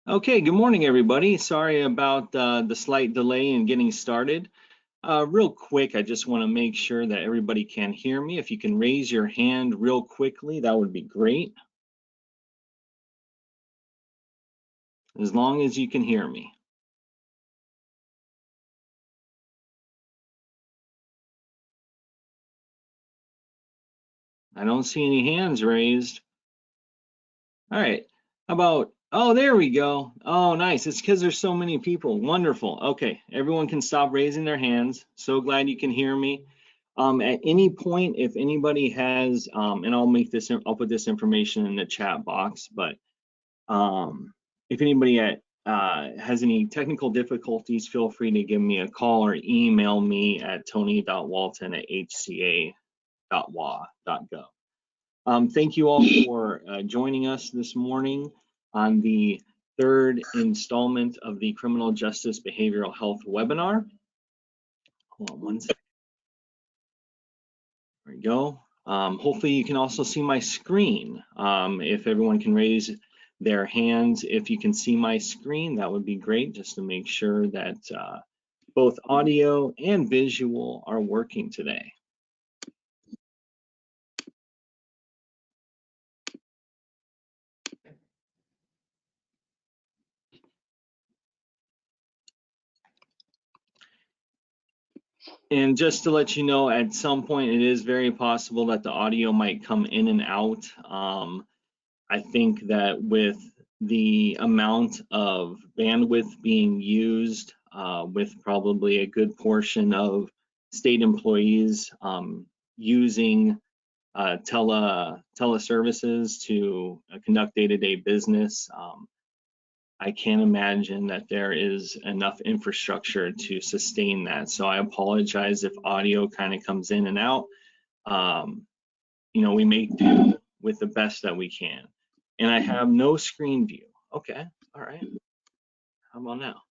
Okay, good morning, everybody. Sorry about the slight delay in getting started. Real quick, I just want to make sure that everybody can hear me. If you can raise your hand real quickly, that would be great. As long as you can hear me. I don't see any hands raised. All right, how about, oh, there we go. Oh, nice. It's because there's so many people. Wonderful. Okay, everyone can stop raising their hands. So glad you can hear me. At any point, if anybody has, and I'll put this information in the chat box, but if anybody has any technical difficulties, feel free to give me a call or email me at tony.walton@hca.wa.gov. Thank you all for joining us this morning on the third installment of the Criminal Justice Behavioral Health webinar. Hold on one second. There we go. Hopefully you can also see my screen. If everyone can raise their hands, if you can see my screen, that would be great, just to make sure that both audio and visual are working today. And just to let you know, at some point it is very possible that the audio might come in and out. I think that with the amount of bandwidth being used, with probably a good portion of state employees using teleservices to conduct day-to-day business, I can't imagine that there is enough infrastructure to sustain that. So I apologize if audio kind of comes in and out. We may do with the best that we can. And I have no screen view. Okay, all right. How about now?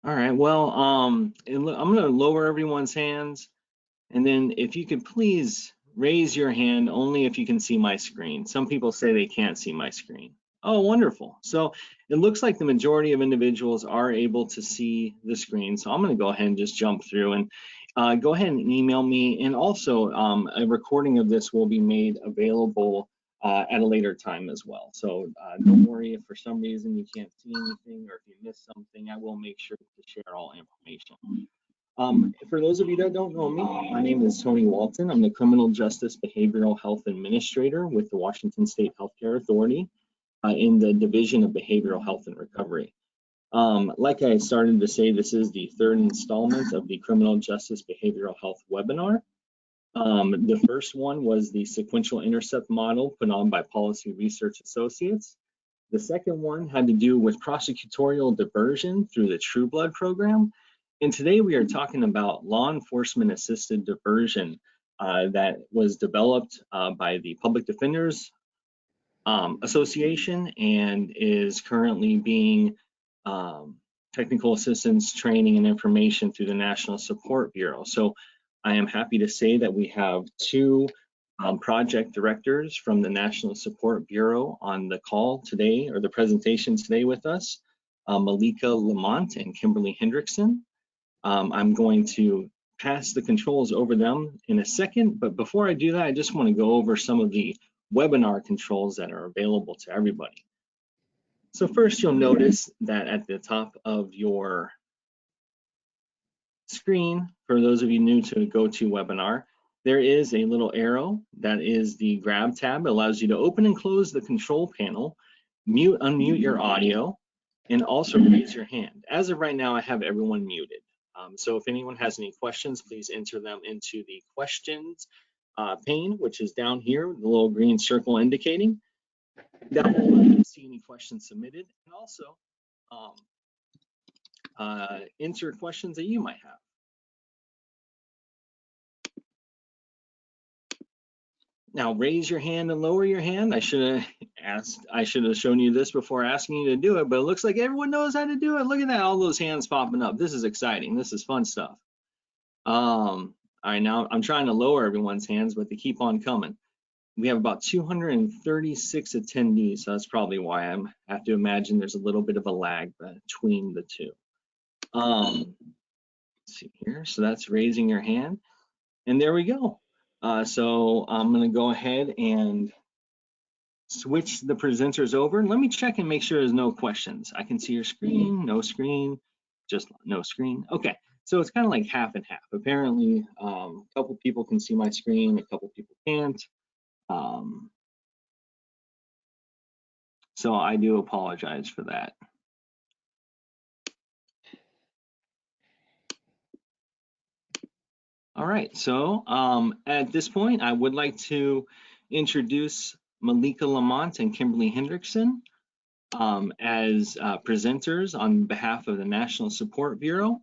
All right, well, I'm gonna lower everyone's hands, and then if you could please raise your hand only if you can see my screen. Some people say they can't see my screen. Oh, wonderful. So it looks like the majority of individuals are able to see the screen. So I'm gonna go ahead and just jump through and go ahead and email me. And also a recording of this will be made available at a later time as well. So don't worry if for some reason you can't see anything or if you missed something, I will make sure to share all information. For those of you that don't know me, my name is Tony Walton. I'm the Criminal Justice Behavioral Health Administrator with the Washington State Healthcare Authority in the Division of Behavioral Health and Recovery. Like I started to say, this is the third installment of the Criminal Justice Behavioral Health webinar. The first one was the sequential intercept model put on by Policy Research Associates. The second one had to do with prosecutorial diversion through the Trueblood program. And today we are talking about law enforcement assisted diversion that was developed by the Public Defenders Association and is currently being technical assistance training and information through the National Support Bureau. So I am happy to say that we have two project directors from the National Support Bureau on the call today, or the presentation today with us, Malika Lamont and Kimberly Hendrickson. I'm going to pass the controls over them in a second, but before I do that, I just want to go over some of the webinar controls that are available to everybody. So first, you'll notice that at the top of your screen, for those of you new to GoToWebinar, there is a little arrow that is the grab tab. It allows you to open and close the control panel, mute, unmute your audio, and also raise your hand. As of right now, I have everyone muted. So if anyone has any questions, please enter them into the questions pane, which is down here, the little green circle indicating. That will let you see any questions submitted, and also enter questions that you might have. Now raise your hand and lower your hand. I should have shown you this before asking you to do it, but it looks like everyone knows how to do it. Look at that, all those hands popping up. This is exciting. This is fun stuff. All right, now I'm trying to lower everyone's hands, but they keep on coming. We have about 236 attendees, so that's probably why I have to imagine there's a little bit of a lag between the two. Let's see here. So that's raising your hand, and there we go. So I'm going to go ahead and switch the presenters over. Let me check and make sure there's no questions. I can see your screen, no screen, just no screen. Okay, so it's kind of like half and half. Apparently, a couple people can see my screen, a couple people can't. So I do apologize for that. All right, so at this point, I would like to introduce Malika Lamont and Kimberly Hendrickson as presenters on behalf of the National Support Bureau.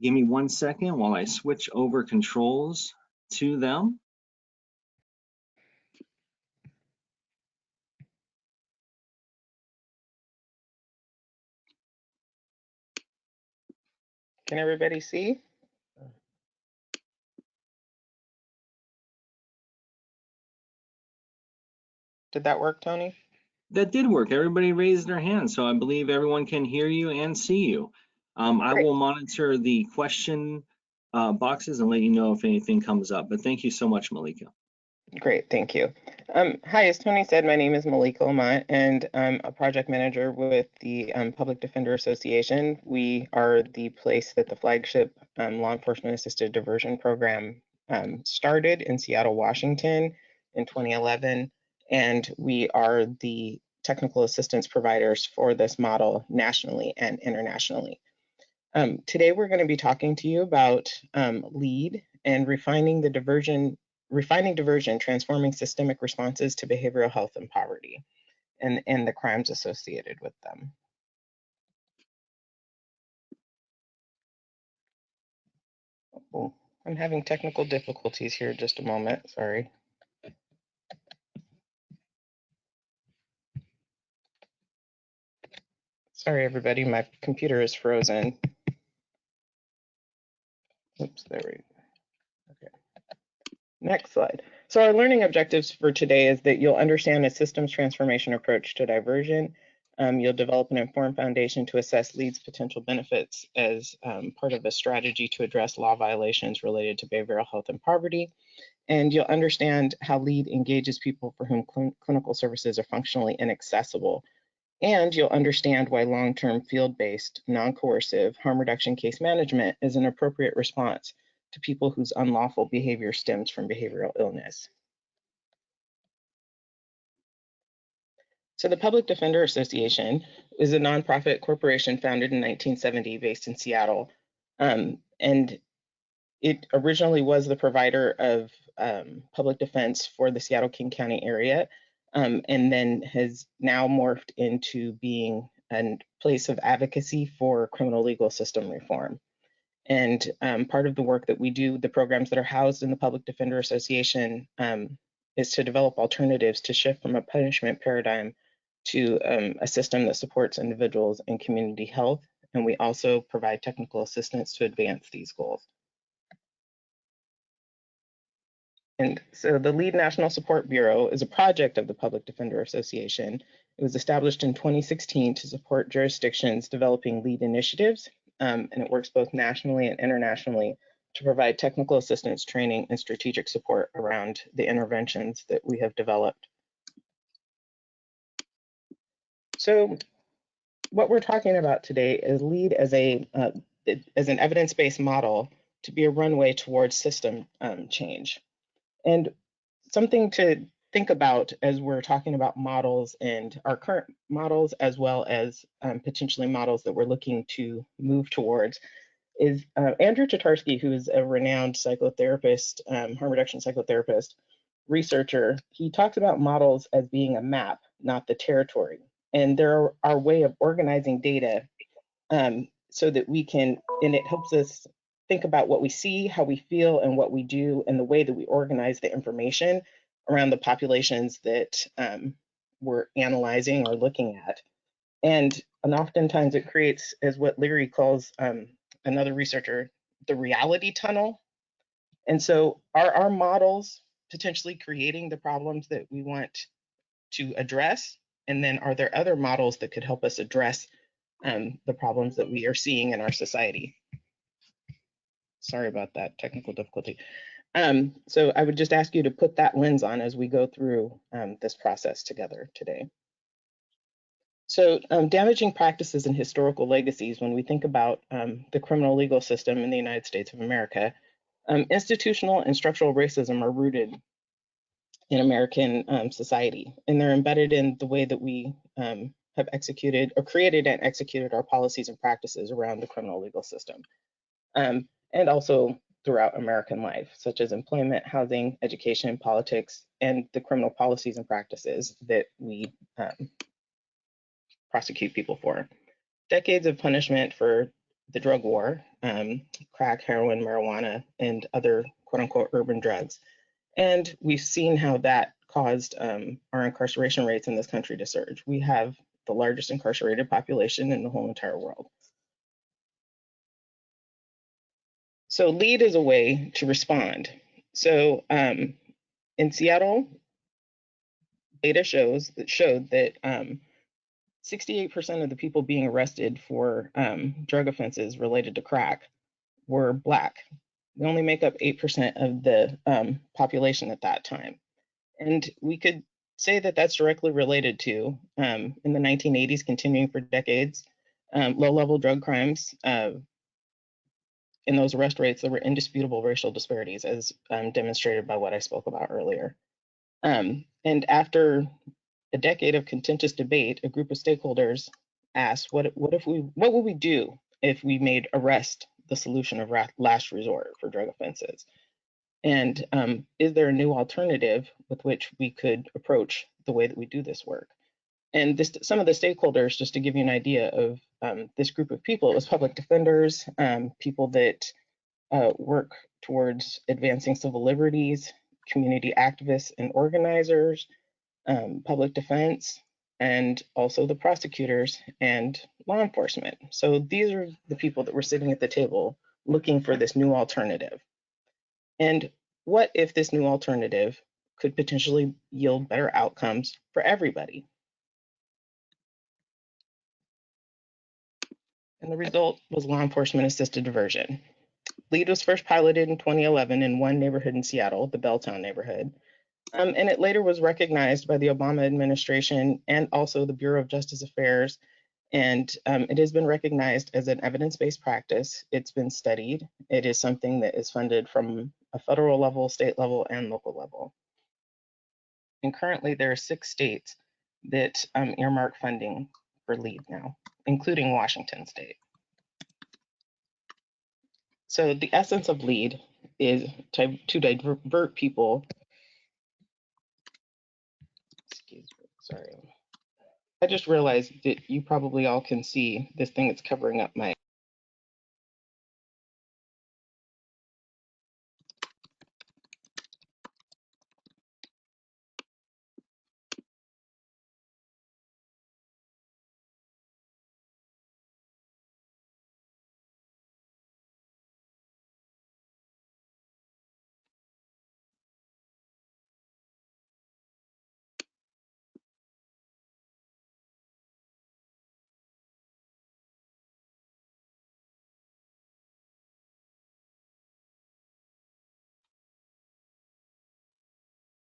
Give me 1 second while I switch over controls to them. Can everybody see? Did that work, Tony? That did work. Everybody raised their hand, so I believe everyone can hear you and see you. I will monitor the question boxes and let you know if anything comes up, but thank you so much, Malika. Great, thank you. Hi, as Tony said, my name is Malika Lamont, and I'm a project manager with the Public Defender Association. We are the place that the flagship Law Enforcement Assisted Diversion program started in Seattle, Washington in 2011, and we are the technical assistance providers for this model nationally and internationally. Today, we're going to be talking to you about LEAD and refining diversion, transforming systemic responses to behavioral health and poverty, and the crimes associated with them. Oh, I'm having technical difficulties here. Just a moment, sorry. Sorry, everybody, my computer is frozen. Oops, there we go. Okay. Next slide. So our learning objectives for today is that you'll understand a systems transformation approach to diversion. You'll develop an informed foundation to assess LEAD's potential benefits as part of a strategy to address law violations related to behavioral health and poverty. And you'll understand how LEAD engages people for whom clinical services are functionally inaccessible. And you'll understand why long-term field-based, non-coercive harm reduction case management is an appropriate response to people whose unlawful behavior stems from behavioral illness. So the Public Defender Association is a nonprofit corporation founded in 1970 based in Seattle. And it originally was the provider of public defense for the Seattle-King County area, and then has now morphed into being a place of advocacy for criminal legal system reform. And part of the work that we do, the programs that are housed in the Public Defender Association, is to develop alternatives to shift from a punishment paradigm to a system that supports individuals and community health. And we also provide technical assistance to advance these goals. And so the LEAD National Support Bureau is a project of the Public Defender Association. It was established in 2016 to support jurisdictions developing LEAD initiatives, and it works both nationally and internationally to provide technical assistance, training, and strategic support around the interventions that we have developed. So what we're talking about today is LEAD as an evidence-based model to be a runway towards system change. And something to think about as we're talking about models and our current models, as well as potentially models that we're looking to move towards, is Andrew Tatarski, who is a renowned psychotherapist, harm reduction psychotherapist, researcher. He talks about models as being a map, not the territory. And they're our way of organizing data so that we can, and it helps us think about what we see, how we feel, and what we do, and the way that we organize the information around the populations that we're analyzing or looking at. And oftentimes it creates, as what Leary calls, another researcher, the reality tunnel. And so are our models potentially creating the problems that we want to address? And then are there other models that could help us address the problems that we are seeing in our society? Sorry about that technical difficulty. So I would just ask you to put that lens on as we go through this process together today. So damaging practices and historical legacies, when we think about the criminal legal system in the United States of America, institutional and structural racism are rooted in American society, and they're embedded in the way that we have executed or created and executed our policies and practices around the criminal legal system, and also throughout American life, such as employment, housing, education, politics, and the criminal policies and practices that we prosecute people for. Decades of punishment for the drug war, crack, heroin, marijuana, and other quote unquote urban drugs. And we've seen how that caused our incarceration rates in this country to surge. We have the largest incarcerated population in the whole entire world. So LEAD is a way to respond. So in Seattle, data showed that 68% of the people being arrested for drug offenses related to crack were Black. They only make up 8% of the population at that time. And we could say that that's directly related to, in the 1980s, continuing for decades, low-level drug crimes. In those arrest rates, there were indisputable racial disparities, as demonstrated by what I spoke about earlier. And after a decade of contentious debate, a group of stakeholders asked, what would we do if we made arrest the solution of last resort for drug offenses? And is there a new alternative with which we could approach the way that we do this work? And some of the stakeholders, just to give you an idea of this group of people, it was public defenders, people that work towards advancing civil liberties, community activists and organizers, public defense, and also the prosecutors and law enforcement. So these are the people that were sitting at the table looking for this new alternative. And what if this new alternative could potentially yield better outcomes for everybody? And the result was law enforcement assisted diversion. LEAD was first piloted in 2011 in one neighborhood in Seattle, the Belltown neighborhood. And it later was recognized by the Obama administration and also the Bureau of Justice Affairs. And it has been recognized as an evidence-based practice. It's been studied. It is something that is funded from a federal level, state level, and local level. And currently there are 6 states that earmark funding for LEAD now, including Washington State. So the essence of LEAD is to divert people. Excuse me, sorry. I just realized that you probably all can see this thing that's covering up my.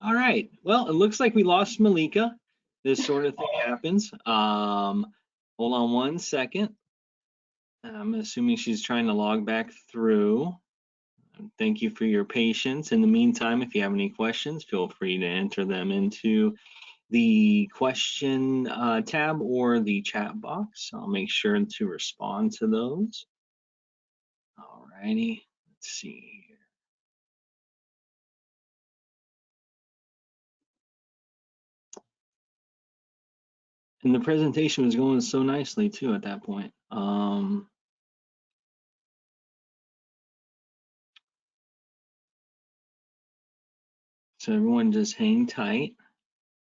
All right. Well, it looks like we lost Malika. This sort of thing happens. Hold on one second. I'm assuming she's trying to log back through. Thank you for your patience. In the meantime, if you have any questions, feel free to enter them into the question tab or the chat box. I'll make sure to respond to those. All righty. Let's see here. And the presentation was going so nicely too at that point. So everyone just hang tight.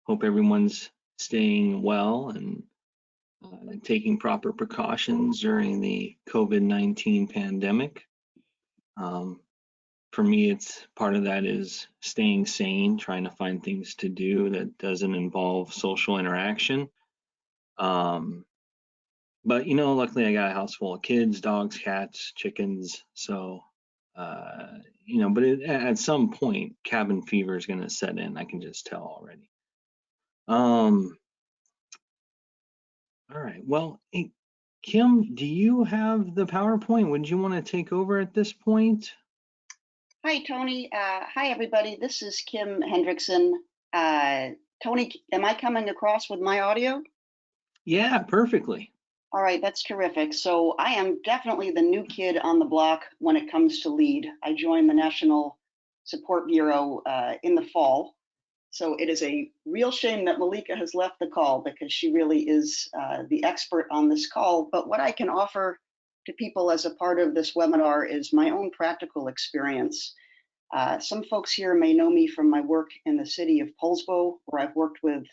Hope everyone's staying well and taking proper precautions during the COVID-19 pandemic. For me, it's part of that is staying sane, trying to find things to do that doesn't involve social interaction. But you know, luckily I got a house full of kids, dogs, cats, chickens. So, you know, but at some point, cabin fever is going to set in. I can just tell already. All right. Well, hey, Kim, do you have the PowerPoint? Would you want to take over at this point? Hi, Tony. Hi, everybody. This is Kim Hendrickson. Tony, am I coming across with my audio? Yeah, perfectly. All right, that's terrific. So I am definitely the new kid on the block when it comes to LEAD. I joined the National Support Bureau in the fall. So it is a real shame that Malika has left the call because she really is the expert on this call. But what I can offer to people as a part of this webinar is my own practical experience. Some folks here may know me from my work in the city of Poulsbo, where I've worked with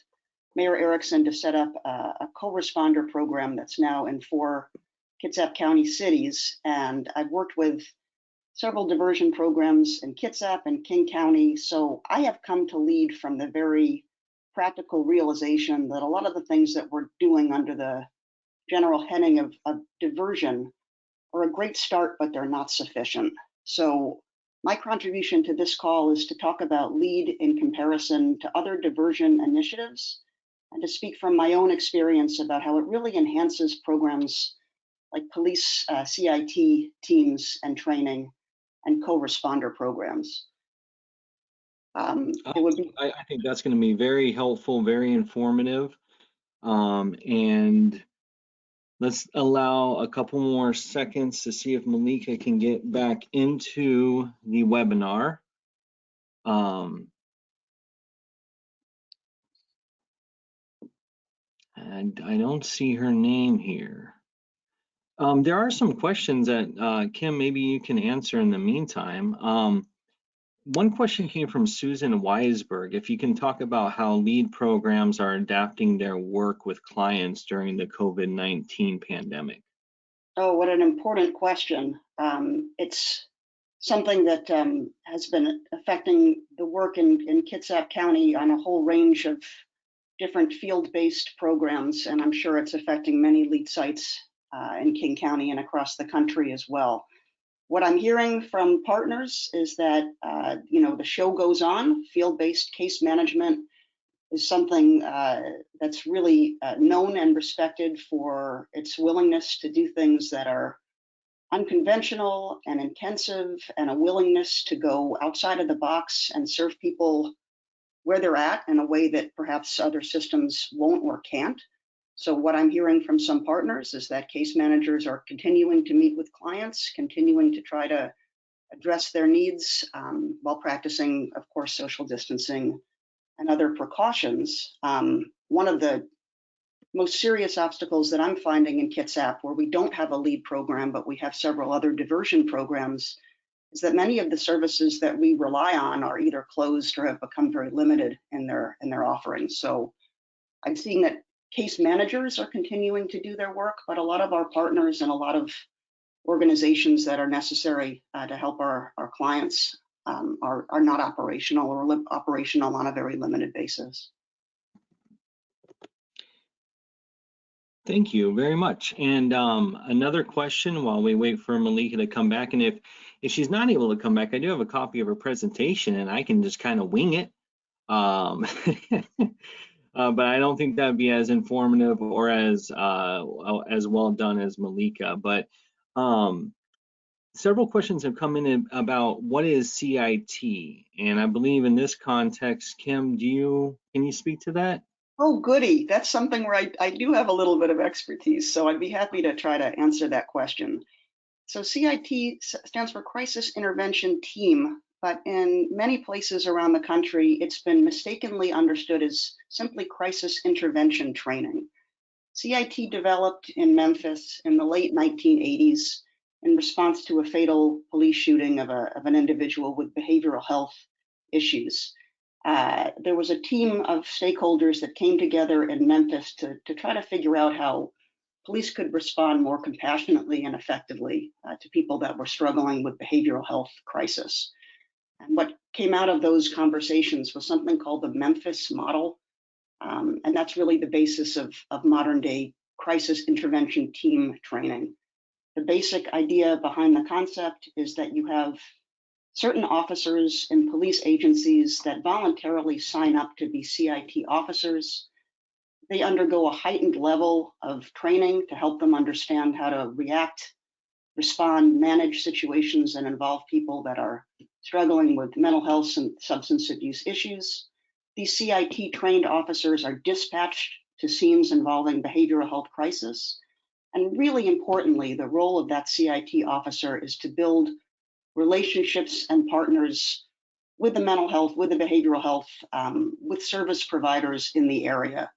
Mayor Erickson to set up a co-responder program that's now in 4 Kitsap County cities. And I've worked with several diversion programs in Kitsap and King County. So I have come to LEAD from the very practical realization that a lot of the things that we're doing under the general heading of diversion are a great start, but they're not sufficient. So my contribution to this call is to talk about LEAD in comparison to other diversion initiatives and to speak from my own experience about how it really enhances programs like police CIT teams and training and co-responder programs. It would be. I think that's going to be very helpful, very informative. And let's allow a couple more seconds to see if Malika can get back into the webinar. And I don't see her name here. There are some questions that Kim, maybe you can answer in the meantime. One question came from Susan Weisberg. If you can talk about how LEAD programs are adapting their work with clients during the COVID-19 pandemic. Oh, what an important question. It's something that has been affecting the work in Kitsap County on a whole range of different field-based programs, and I'm sure it's affecting many LEAD sites in King County and across the country as well. What I'm hearing from partners is that you know, the show goes on. Field-based case management is something that's really known and respected for its willingness to do things that are unconventional and intensive, and a willingness to go outside of the box and serve people where they're at in a way that perhaps other systems won't or can't. So what I'm hearing from some partners is that case managers are continuing to meet with clients, continuing to try to address their needs while practicing, of course, social distancing and other precautions. One of the most serious obstacles that I'm finding in Kitsap, where we don't have a LEAD program, but we have several other diversion programs, is that many of the services that we rely on are either closed or have become very limited in their offerings. So I'm seeing that case managers are continuing to do their work, but a lot of our partners and a lot of organizations that are necessary to help our clients are not operational or operational on a very limited basis. Thank you very much. And another question while we wait for Malika to come back. And if she's not able to come back, I do have a copy of her presentation and I can just kind of wing it. But I don't think that would be as informative or as well done as Malika. But several questions have come in about what is CIT, and I believe in this context, Kim, can you speak to that? Oh, goody. That's something where I do have a little bit of expertise, so I'd be happy to try to answer that question. So CIT stands for Crisis Intervention Team, but in many places around the country, it's been mistakenly understood as simply crisis intervention training. CIT developed in Memphis in the late 1980s in response to a fatal police shooting of an individual with behavioral health issues. there was a team of stakeholders that came together in Memphis to try to figure out how police could respond more compassionately and effectively to people that were struggling with behavioral health crisis. And what came out of those conversations was something called the Memphis model. And that's really the basis of modern day crisis intervention team training. The basic idea behind the concept is that you have certain officers in police agencies that voluntarily sign up to be CIT officers. They undergo a heightened level of training to help them understand how to react, respond, manage situations, and involve people that are struggling with mental health and substance abuse issues. These CIT trained officers are dispatched to scenes involving behavioral health crisis. And really importantly, the role of that CIT officer is to build relationships and partners with the mental health, with the behavioral health, with service providers in the area,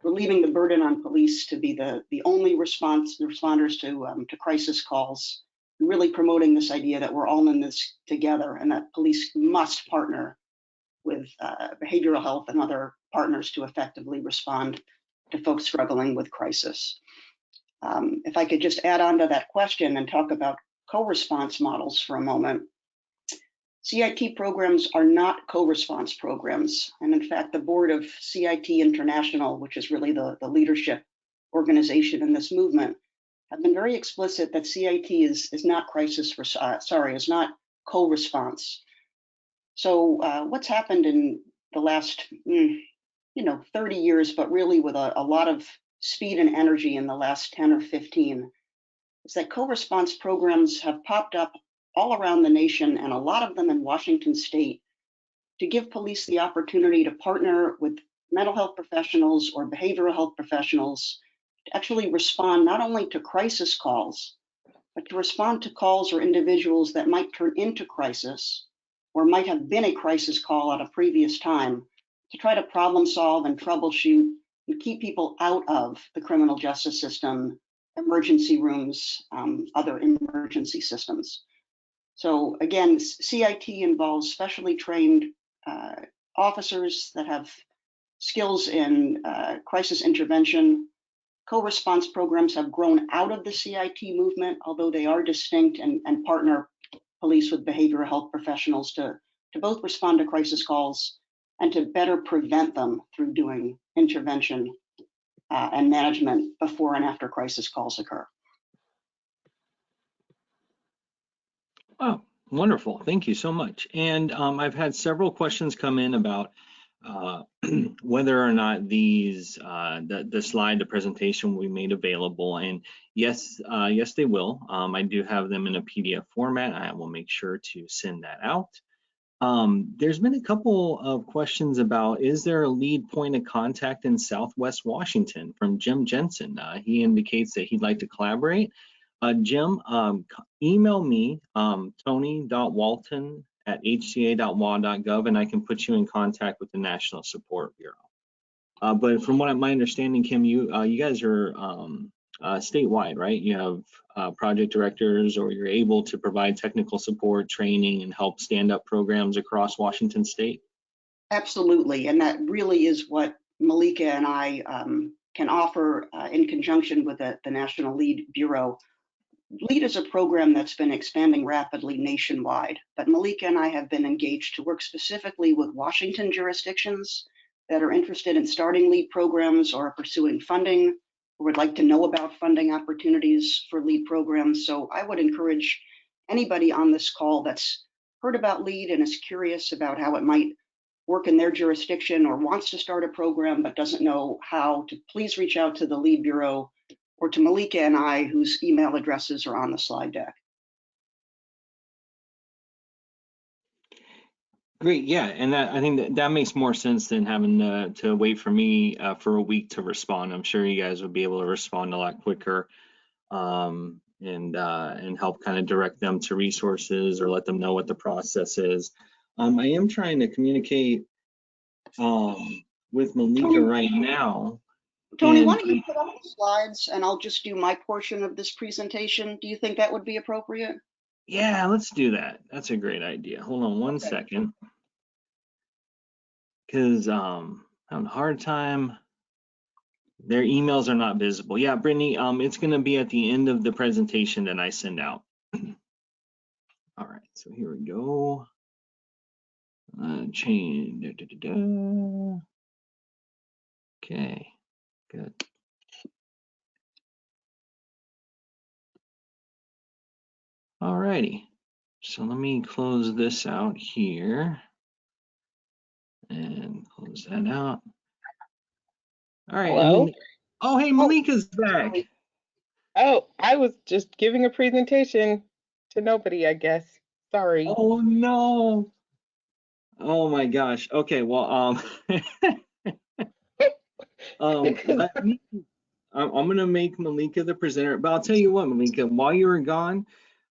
relieving the burden on police to be the only responders to crisis calls, and really promoting this idea that we're all in this together and that police must partner with behavioral health and other partners to effectively respond to folks struggling with crisis. If I could just add on to that question and talk about co-response models for a moment. CIT programs are not co-response programs. And in fact, the board of CIT International, which is really the leadership organization in this movement, have been very explicit that CIT is not is not co-response. So what's happened in the last 30 years, but really with a lot of speed and energy in the last 10 or 15, is that co-response programs have popped up all around the nation, and a lot of them in Washington state, to give police the opportunity to partner with mental health professionals or behavioral health professionals to actually respond not only to crisis calls, but to respond to calls or individuals that might turn into crisis or might have been a crisis call at a previous time, to try to problem solve and troubleshoot and keep people out of the criminal justice system, emergency rooms, other emergency systems. So again, CIT involves specially trained officers that have skills in crisis intervention. Co-response programs have grown out of the CIT movement, although they are distinct and partner police with behavioral health professionals to both respond to crisis calls and to better prevent them through doing intervention and management before and after crisis calls occur. Oh, wonderful. Thank you so much. And I've had several questions come in about whether or not these, the slide, the presentation will be made available. And yes, yes, they will. I do have them in a PDF format. I will make sure to send that out. There's been a couple of questions about, is there a lead point of contact in Southwest Washington from Jim Jensen? He indicates that he'd like to collaborate. Jim, email me, tony.walton@hca.wa.gov, and I can put you in contact with the National Support Bureau. But from what my understanding, Kim, you guys are statewide, right? You have project directors, or you're able to provide technical support, training, and help stand up programs across Washington state? Absolutely, and that really is what Malika and I can offer in conjunction with the National LEAD Bureau. LEAD is a program that's been expanding rapidly nationwide, but Malika and I have been engaged to work specifically with Washington jurisdictions that are interested in starting LEAD programs or pursuing funding, or would like to know about funding opportunities for LEAD programs. So I would encourage anybody on this call that's heard about LEAD and is curious about how it might work in their jurisdiction, or wants to start a program but doesn't know how, to please reach out to the LEAD Bureau or to Malika and I, whose email addresses are on the slide deck. Great, yeah, and I think that makes more sense than having to wait for me for a week to respond. I'm sure you guys would be able to respond a lot quicker, and help kind of direct them to resources or let them know what the process is. I am trying to communicate with Malika right now. Tony, why don't you put up the slides and I'll just do my portion of this presentation? Do you think that would be appropriate? Yeah, let's do that. That's a great idea. Hold on one second. because having a hard time. Their emails are not visible. Yeah, Brittany, it's going to be at the end of the presentation that I send out. All right, so here we go. Change. Okay, good. All righty. So let me close this out here and close that out. All right, and Hello? then, oh, hey, Malika's back. Oh, I was just giving a presentation to nobody, I guess. Sorry. Oh no. Oh my gosh. Okay, well, let me, I'm gonna make Malika the presenter, but I'll tell you what, Malika, while you were gone,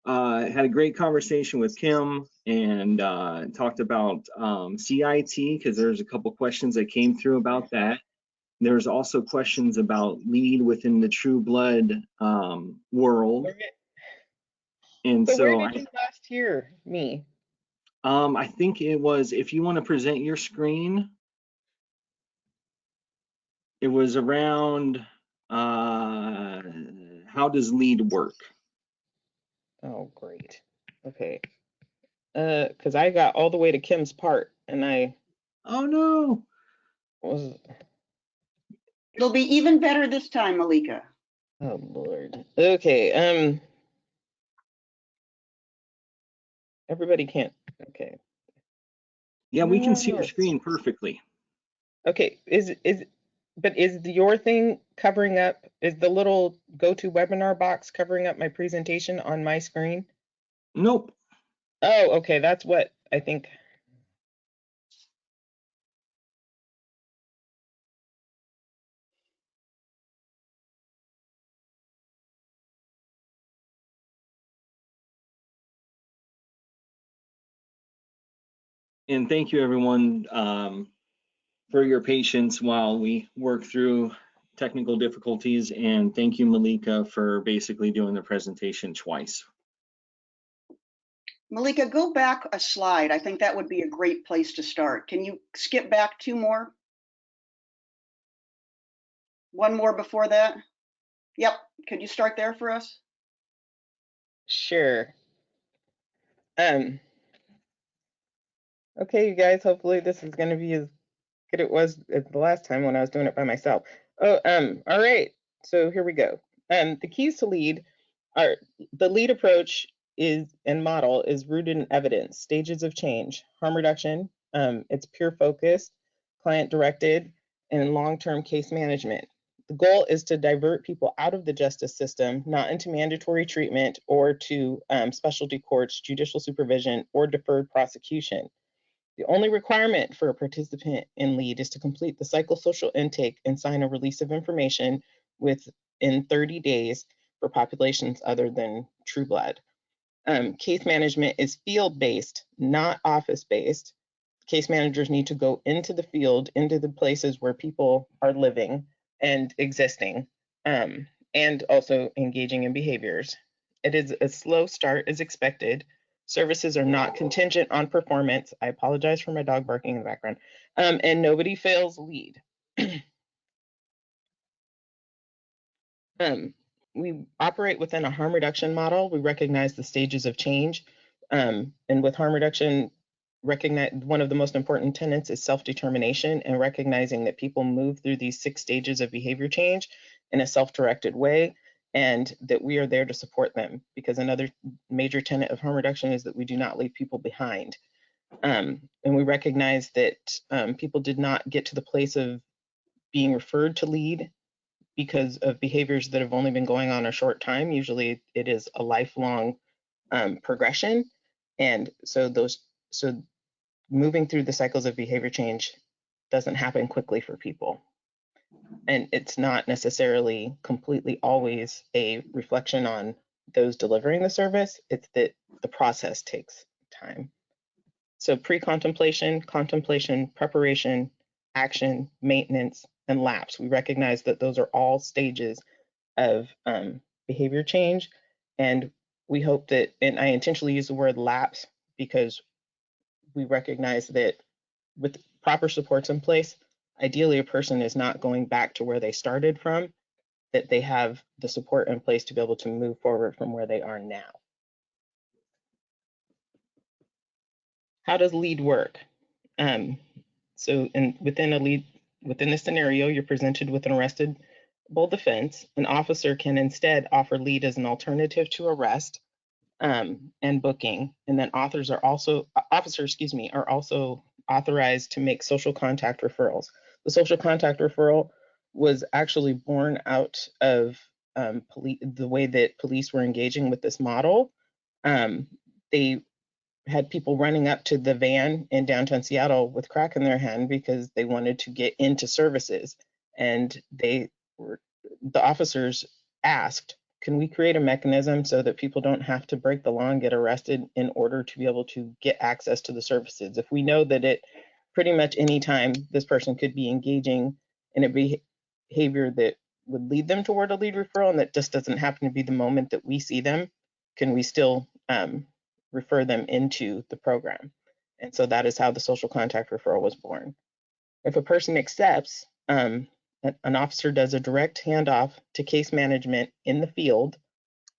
had a great conversation with Kim and talked about CIT because there's a couple questions that came through about that. There's also questions about lead within the Trueblood world. And So where so did you last hear me? I think it was, if you want to present your screen, it was around how does lead work? Oh, great. Okay. Because I got all the way to Kim's part and I Oh no. was, It'll be even better this time, Malika. oh Lord. Okay, everybody can't, okay. Yeah, we can see your No. screen perfectly. Okay, but is your thing covering up, is the little go-to webinar box covering up my presentation on my screen? Nope. Oh, okay, that's what I think. And thank you everyone for your patience while we work through technical difficulties. And thank you, Malika, for basically doing the presentation twice. Malika, go back a slide. I think that would be a great place to start. Can you skip back 2 more? 1 more before that? Yep. Could you start there for us? Sure. Okay, you guys, hopefully this is going to be as good it was as the last time when I was doing it by myself. Oh, all right, so here we go. The keys to lead are, the lead approach is, and model is rooted in evidence, stages of change, harm reduction, it's peer focused, client directed, and long-term case management. The goal is to divert people out of the justice system, not into mandatory treatment or to specialty courts, judicial supervision, or deferred prosecution. The only requirement for a participant in LEAD is to complete the psychosocial intake and sign a release of information within 30 days for populations other than Trueblood. Case management is field-based, not office-based. Case managers need to go into the field, into the places where people are living and existing, and also engaging in behaviors. It is a slow start as expected. Services are not contingent on performance. I apologize for my dog barking in the background. And nobody fails lead. We operate within a harm reduction model. We recognize the stages of change. And with harm reduction, recognize one of the most important tenets is self-determination and recognizing that people move through these 6 stages of behavior change in a self-directed way, and that we are there to support them, because another major tenet of harm reduction is that we do not leave people behind. And we recognize that people did not get to the place of being referred to lead because of behaviors that have only been going on a short time. Usually it is a lifelong progression. And so moving through the cycles of behavior change doesn't happen quickly for people. And it's not necessarily completely always a reflection on those delivering the service. It's that the process takes time. So pre-contemplation, contemplation, preparation, action, maintenance, and lapse. We recognize that those are all stages of behavior change. And we hope that, and I intentionally use the word lapse because we recognize that with proper supports in place, ideally a person is not going back to where they started from, that they have the support in place to be able to move forward from where they are now. How does LEAD work? So within a scenario, you're presented with an arrestable defense. An officer can instead offer LEAD as an alternative to arrest and booking. And then officers are also authorized to make social contact referrals. The social contact referral was actually born out of the way that police were engaging with this model. They had people running up to the van in downtown Seattle with crack in their hand because they wanted to get into services. And the officers asked, can we create a mechanism so that people don't have to break the law and get arrested in order to be able to get access to the services? If we know that pretty much any time this person could be engaging in a behavior that would lead them toward a LEAD referral, and that just doesn't happen to be the moment that we see them, can we still refer them into the program? And so that is how the social contact referral was born. If a person accepts, an officer does a direct handoff to case management in the field.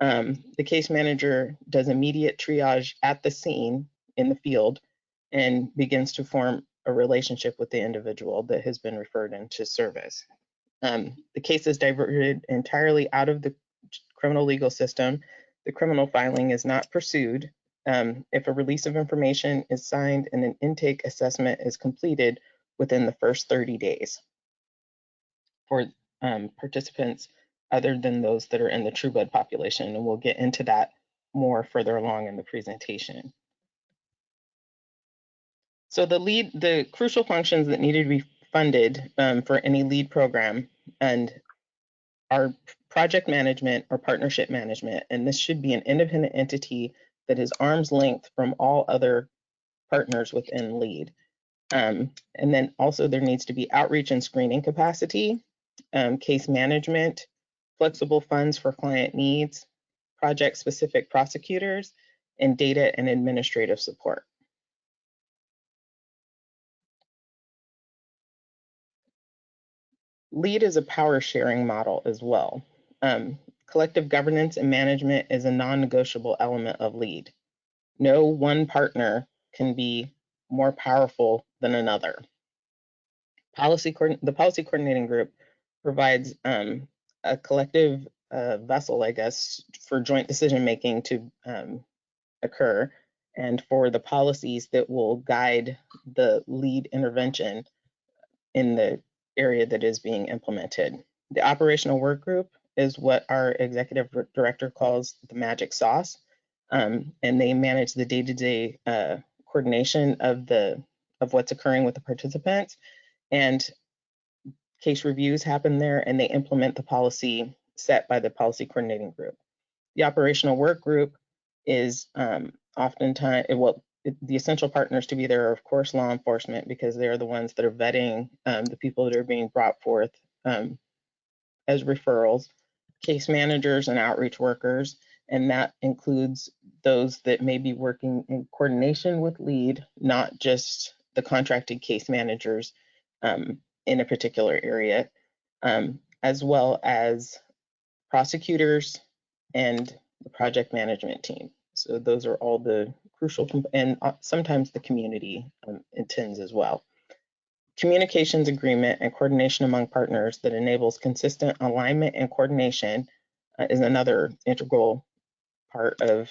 The case manager does immediate triage at the scene in the field and begins to form a relationship with the individual that has been referred into service. The case is diverted entirely out of the criminal legal system. The criminal filing is not pursued. If a release of information is signed and an intake assessment is completed within the first 30 days for participants other than those that are in the Trueblood population. And we'll get into that more further along in the presentation. So the crucial functions that needed to be funded for any LEAD program and are project management or partnership management. And this should be an independent entity that is arm's length from all other partners within LEAD. And then also there needs to be outreach and screening capacity, case management, flexible funds for client needs, project-specific prosecutors, and data and administrative support. LEAD is a power sharing model as well. Collective governance and management is a non-negotiable element of LEAD. No one partner can be more powerful than another. The policy coordinating group provides a collective vessel, I guess, for joint decision making to occur, and for the policies that will guide the LEAD intervention in the area that is being implemented. The operational work group is what our executive director calls the magic sauce, and they manage the day-to-day coordination of what's occurring with the participants, and case reviews happen there, and they implement the policy set by the policy coordinating group. The operational work group is oftentimes, the essential partners to be there are, of course, law enforcement, because they're the ones that are vetting the people that are being brought forth as referrals, case managers and outreach workers, and that includes those that may be working in coordination with LEAD, not just the contracted case managers in a particular area, as well as prosecutors and the project management team. So those are all the crucial, and sometimes the community attends as well. Communications agreement and coordination among partners that enables consistent alignment and coordination is another integral part of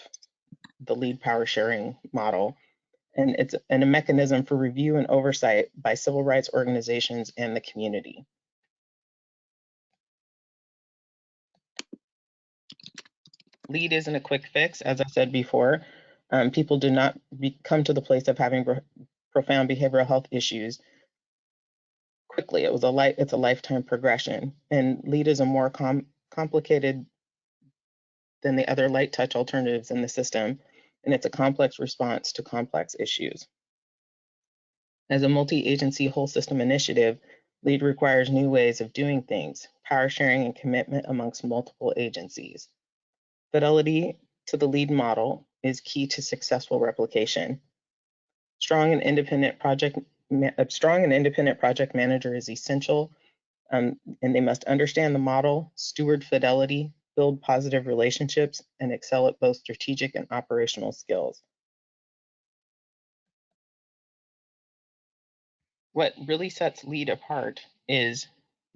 the LEAD power sharing model. And it's a mechanism for review and oversight by civil rights organizations and the community. LEAD isn't a quick fix, as I said before. People do not come to the place of having profound behavioral health issues quickly. It's a lifetime progression, and LEAD is a more complicated than the other light touch alternatives in the system, and it's a complex response to complex issues. As a multi-agency whole system initiative, LEAD requires new ways of doing things, power sharing and commitment amongst multiple agencies. Fidelity to the LEAD model is key to successful replication. Strong and independent project a strong and independent project manager is essential, and they must understand the model, steward fidelity, build positive relationships, and excel at both strategic and operational skills. What really sets LEAD apart is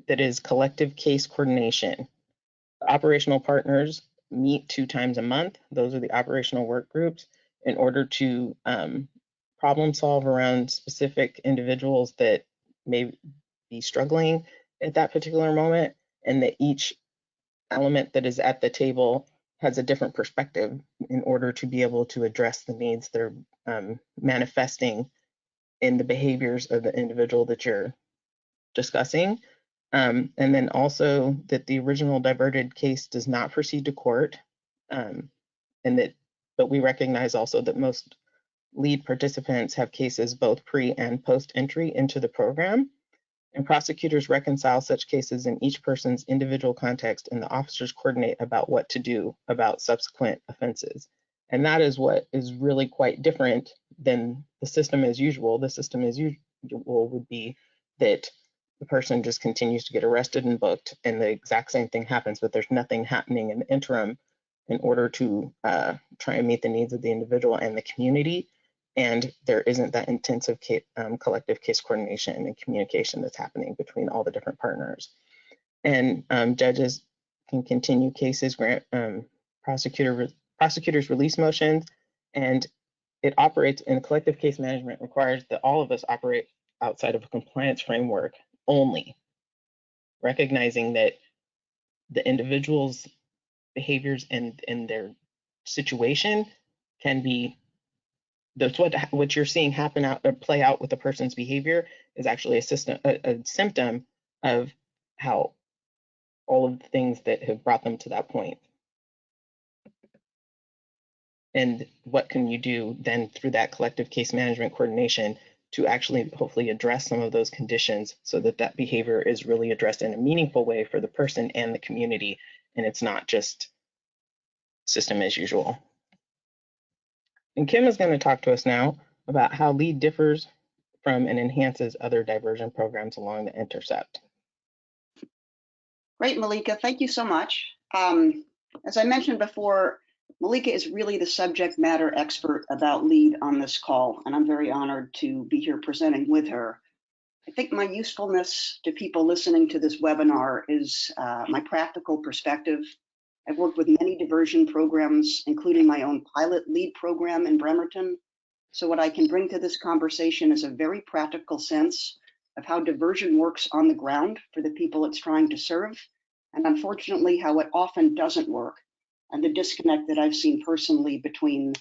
that it is collective case coordination. Operational partners meet 2 times a month. Those are the operational work groups in order to problem solve around specific individuals that may be struggling at that particular moment, and that each element that is at the table has a different perspective in order to be able to address the needs that are manifesting in the behaviors of the individual that you're discussing. And then also that the original diverted case does not proceed to court, but we recognize also that most LEAD participants have cases both pre and post entry into the program, and prosecutors reconcile such cases in each person's individual context, and the officers coordinate about what to do about subsequent offenses. And that is what is really quite different than the system as usual. The system as usual would be that the person just continues to get arrested and booked, and the exact same thing happens, but there's nothing happening in the interim in order to try and meet the needs of the individual and the community. And there isn't that intensive collective case coordination and communication that's happening between all the different partners. And judges can continue cases, grant prosecutors release motions, and it operates in collective case management requires that all of us operate outside of a compliance framework only, recognizing that the individual's behaviors and their situation can be, that's what you're seeing happen out or play out with a person's behavior is actually a symptom of how all of the things that have brought them to that point. And what can you do then through that collective case management coordination to actually hopefully address some of those conditions so that that behavior is really addressed in a meaningful way for the person and the community, and it's not just system as usual. And Kim is going to talk to us now about how LEAD differs from and enhances other diversion programs along the intercept. Great, Malika, thank you so much. As I mentioned before, Malika is really the subject matter expert about LEAD on this call, and I'm very honored to be here presenting with her. I think my usefulness to people listening to this webinar is my practical perspective. I've worked with many diversion programs, including my own pilot LEAD program in Bremerton. So what I can bring to this conversation is a very practical sense of how diversion works on the ground for the people it's trying to serve, and unfortunately how it often doesn't work, and the disconnect that I've seen personally between